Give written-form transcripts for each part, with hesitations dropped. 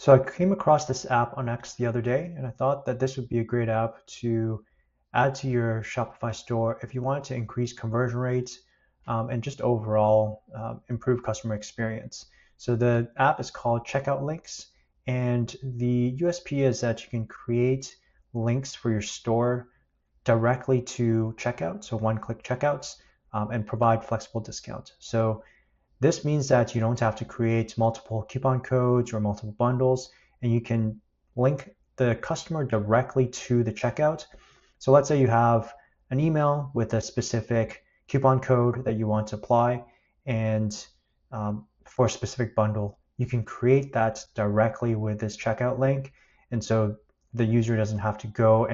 So I came across this app on X the other day, and I thought that this would be a great app to add to your Shopify store if you wanted to increase conversion rates and just overall improve customer experience. So the app is called Checkout Links, and the USP is that you can create links for your store directly to checkout, so one-click checkouts, and provide flexible discounts. So this means that you don't have to create multiple coupon codes or multiple bundles, and you can link the customer directly to the checkout. So let's say you have an email with a specific coupon code that you want to apply, and for a specific bundle, you can create that directly with this checkout link. And so the user doesn't have to go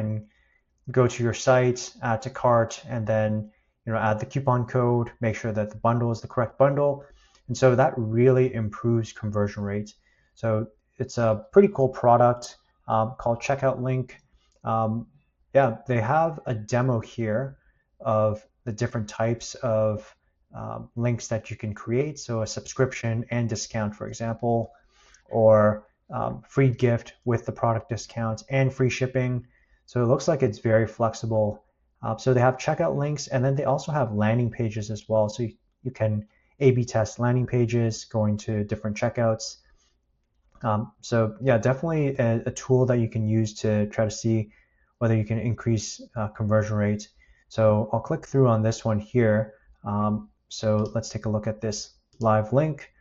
to your site, add to cart, and then add the coupon code, make sure that the bundle is the correct bundle. And so that really improves conversion rate. So it's a pretty cool product called Checkout Link. Yeah, they have a demo here of the different types of links that you can create. So a subscription and discount, for example, or free gift with the product discount and free shipping. So it looks like it's very flexible. So they have checkout links, and then they also have landing pages as well. So you can A/B test landing pages going to different checkouts. So yeah, definitely a tool that you can use to try to see whether you can increase conversion rate. So I'll click through on this one here. So let's take a look at this live link.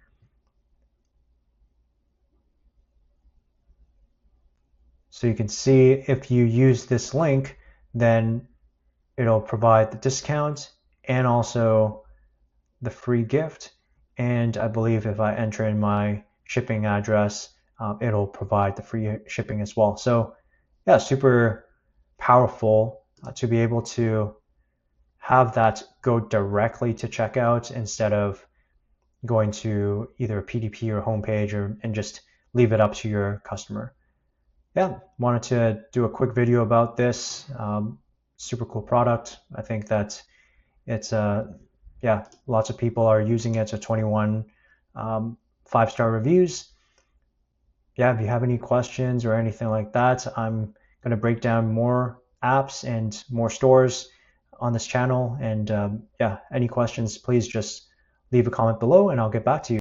So you can see if you use this link, then it'll provide the discount and also the free gift. And I believe if I enter in my shipping address, it'll provide the free shipping as well. So yeah, super powerful to be able to have that go directly to checkout instead of going to either a PDP or homepage and just leave it up to your customer. Yeah, wanted to do a quick video about this. Super cool product. I think that it's yeah, lots of people are using it. So 21 5-star reviews. Yeah, if you have any questions or anything like that, I'm going to break down more apps and more stores on this channel. And yeah, any questions, please just leave a comment below and I'll get back to you.